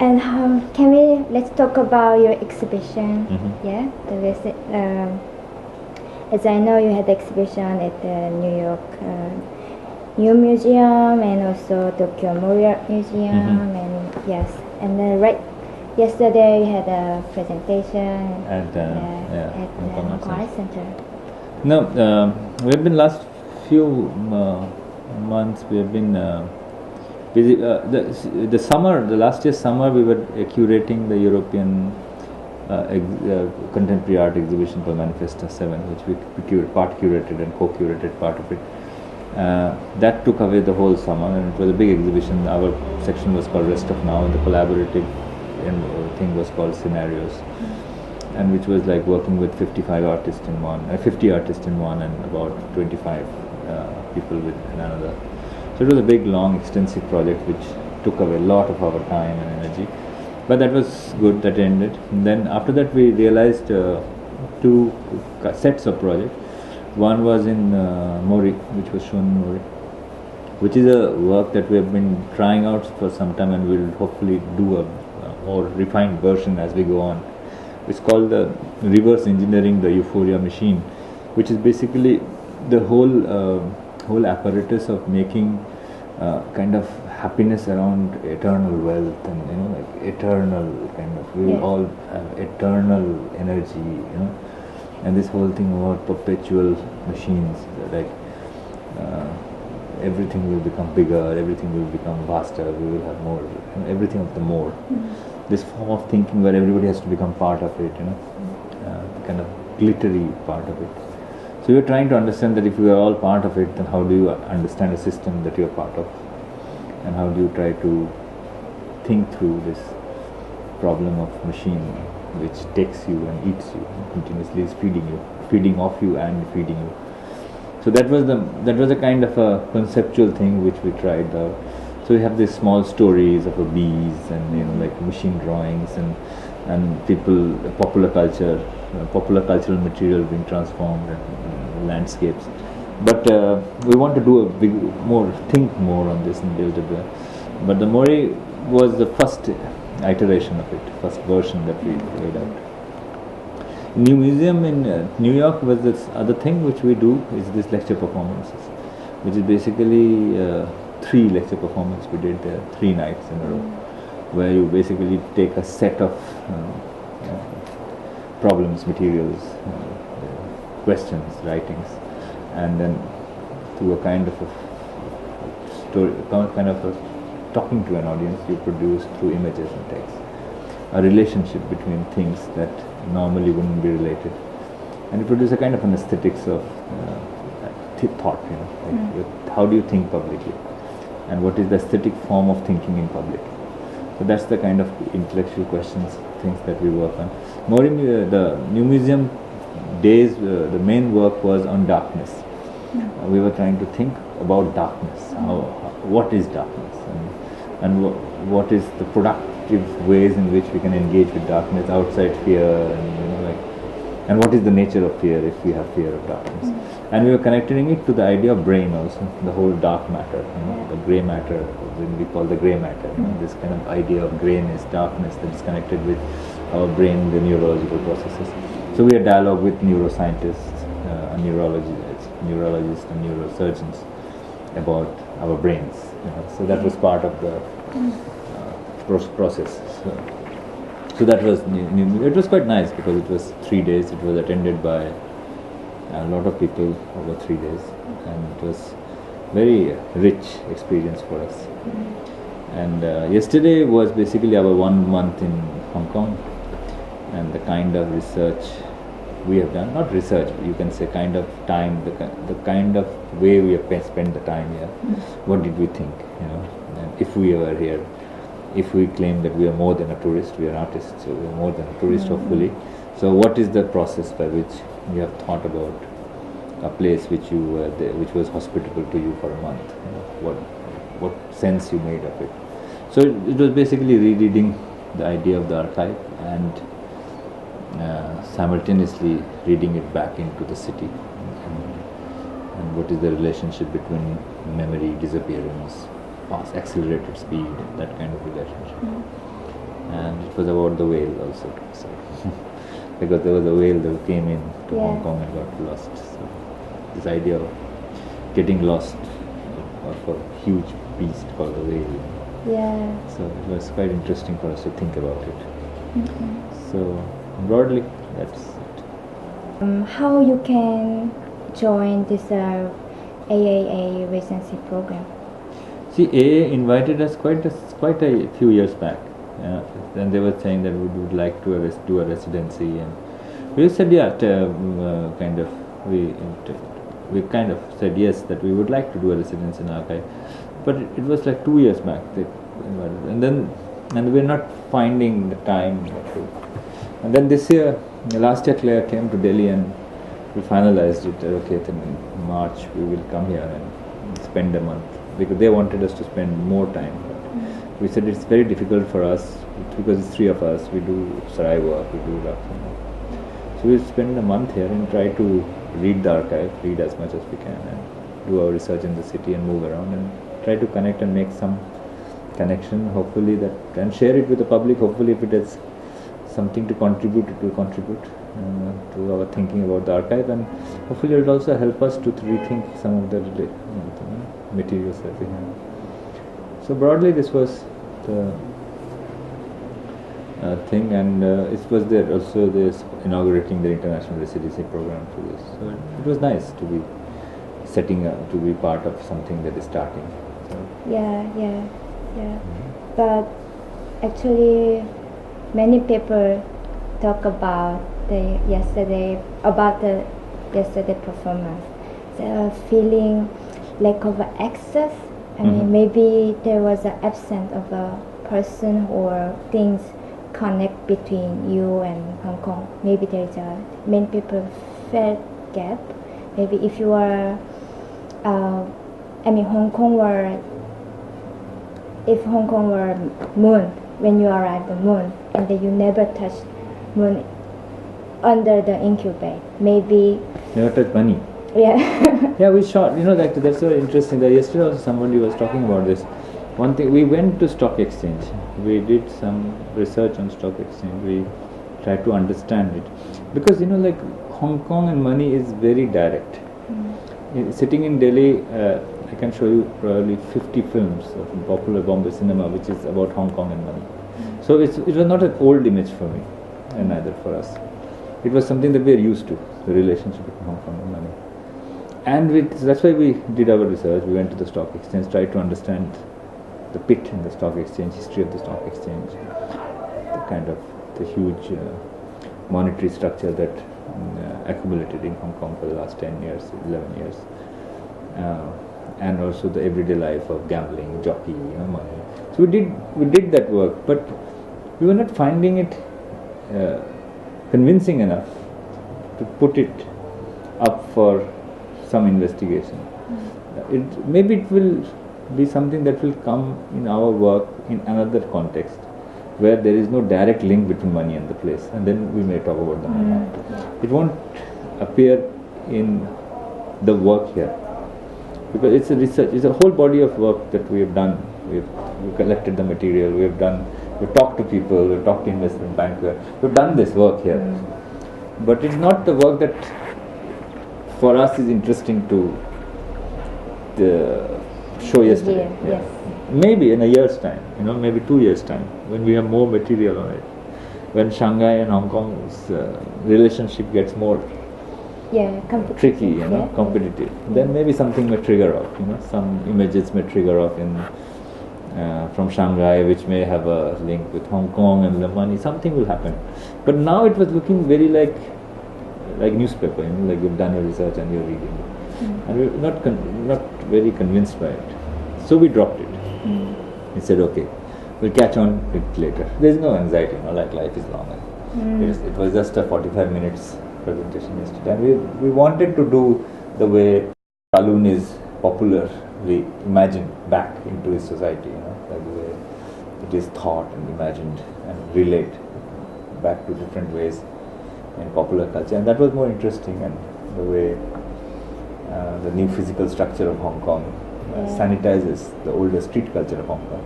And let's talk about your exhibition. Yeah, as I know, you had exhibition at the New York New Museum and also Tokyo Memorial Museum, and yes, and then yesterday you had a presentation at the Enquiry Center. No, we've been last few months. We have been busy. The last year summer, we were curating the European contemporary art exhibition called Manifesta 7, which we part curated and co-curated part of it. That took away the whole summer, and it was a big exhibition. Our section was called Rest of Now, and the collaborative thing was called Scenarios, and which was like working with 50 artists in one, and about 25 people with another. So it was a big, long, extensive project which took away a lot of our time and energy. But that was good, that ended. And then after that we realized two sets of projects. One was in Mori, which was shown in Mori, which is a work that we have been trying out for some time, and we'll hopefully do a more refined version as we go on. It's called the Reverse Engineering the Euphoria Machine, which is basically the whole apparatus of making kind of happiness around eternal wealth, and like eternal kind of, we will all have eternal energy, and this whole thing about perpetual machines, like everything will become bigger, everything will become vaster, we will have more, everything of the more. This form of thinking where everybody has to become part of it, the kind of glittery part of it. So you're trying to understand that if you are all part of it, then how do you understand a system that you're part of? And how do you try to think through this problem of machine which takes you and eats you, continuously is feeding off you and feeding you. So that was a kind of a conceptual thing which we tried out. So we have these small stories of bees and like machine drawings and people, popular cultural material being transformed, and landscapes. But we want to do think more on this and build it. But the Mori was the first iteration of it, first version that we laid out. New Museum in New York was this other thing which we do, is this lecture performances, which is basically 3 lecture performances we did there, 3 nights in a row, where you basically take a set of problems, materials, questions, writings, and then through a kind of a story, kind of a talking to an audience, you produce through images and text a relationship between things that normally wouldn't be related, and you produce a kind of an aesthetics of thought, like how do you think publicly, and what is the aesthetic form of thinking in public. So that's the kind of intellectual questions, things that we work on. More in the New Museum days, the main work was on darkness. We were trying to think about darkness, what is darkness, and what is the productive ways in which we can engage with darkness outside fear, and what is the nature of fear if we have fear of darkness. And we were connecting it to the idea of brain also, the whole dark matter, the grey matter, when we call the grey matter, this kind of idea of greyness, darkness that is connected with our brain, the neurological processes. So we had dialogue with neuroscientists, neurologists and neurosurgeons about our brains. So that was part of the process. So that was new. It was quite nice because it was 3 days. It was attended by a lot of people over 3 days, and it was very rich experience for us. And yesterday was basically our 1 month in Hong Kong, and the kind of research we have done, not research, you can say kind of time, the kind of way we have spent the time here. What did we think, and if we were here, if we claim that we are more than a tourist, we are artists, so we are more than a tourist hopefully. So what is the process by which you have thought about a place which you were there, which was hospitable to you for a month, what sense you made of it. So it was basically rereading the idea of the archive and simultaneously reading it back into the city, and what is the relationship between memory, disappearance, fast, accelerated speed, that kind of relationship. it was about the whale also. So because there was a whale that came in to Hong Kong and got lost. So this idea of getting lost of a huge beast called a whale. Yeah. So it was quite interesting for us to think about it. Mm-hmm. So broadly, that's it. How you can join this AAA residency program? See, AA invited us quite a few years back. And they were saying that we would like to do a residency, and we said we kind of said yes, that we would like to do a residency in archive, but it was like 2 years back they invited, and we're not finding the time to. And then last year Claire came to Delhi and we finalized it. Okay, then in March we will come here and spend a month, because they wanted us to spend more time. We said it's very difficult for us because it's 3 of us. We do Sarai work, we do Raqs. So we spend a month here and try to read the archive, read as much as we can, and do our research in the city and move around and try to connect and make some connection. Hopefully that, and share it with the public. Hopefully, if it has something to contribute, it will contribute to our thinking about the archive, and hopefully it will also help us to rethink some of the materials that we have. So broadly, this was the thing, and it was there also this inaugurating the international residency program for this. So it was nice to be setting up, to be part of something that is starting. So Yeah. But actually, many people talk about the yesterday performance. The feeling lack of access. I mean, maybe there was an absence of a person or things connect between you and Hong Kong. Maybe there is many people felt gap. Maybe if you are, Hong Kong were, if Hong Kong were moon, when you arrive the moon, and then you never touch moon under the incubator, maybe never touch money. Yeah. Yeah, we shot. That's so interesting. That yesterday also somebody was talking about this. One thing, we went to stock exchange. We did some research on stock exchange. We tried to understand it, because Hong Kong and money is very direct. Sitting in Delhi, I can show you probably 50 films of popular Bombay cinema which is about Hong Kong and money. So it was not an old image for me, and neither for us. It was something that we are used to, the relationship between Hong Kong and money. And that's why we did our research. We went to the stock exchange, tried to understand the pit in the stock exchange, history of the stock exchange, the huge monetary structure that accumulated in Hong Kong for the last 10 years, 11 years. And also the everyday life of gambling, jockey, money. So we did that work, but we were not finding it convincing enough to put it up for some investigation. Maybe it will be something that will come in our work in another context, where there is no direct link between money and the place, and then we may talk about the money. It won't appear in the work here, because it's a research, it's a whole body of work that we have done. We've collected the material, we've talked to people, we've talked to investment bankers, we've done this work here. But it's not the work that for us is interesting to show yesterday. Yes. Maybe in a year's time, maybe 2 years' time, when we have more material on it, when Shanghai and Hong Kong's relationship gets more tricky, competitive, then maybe something may trigger off. Some images may trigger off from Shanghai, which may have a link with Hong Kong and the money. Something will happen. But now it was looking very like newspaper, like you've done your research and you're reading it, and we're not very convinced by it. So we dropped it. We said, okay, we'll catch on it later. There's no anxiety, like life is long. It was just a 45 minutes presentation yesterday, and we wanted to do the way Kowloon is popularly imagined back into his society, like the way it is thought and imagined and relayed back to different ways in popular culture, and that was more interesting. And the way the new physical structure of Hong Kong sanitizes the older street culture of Hong Kong.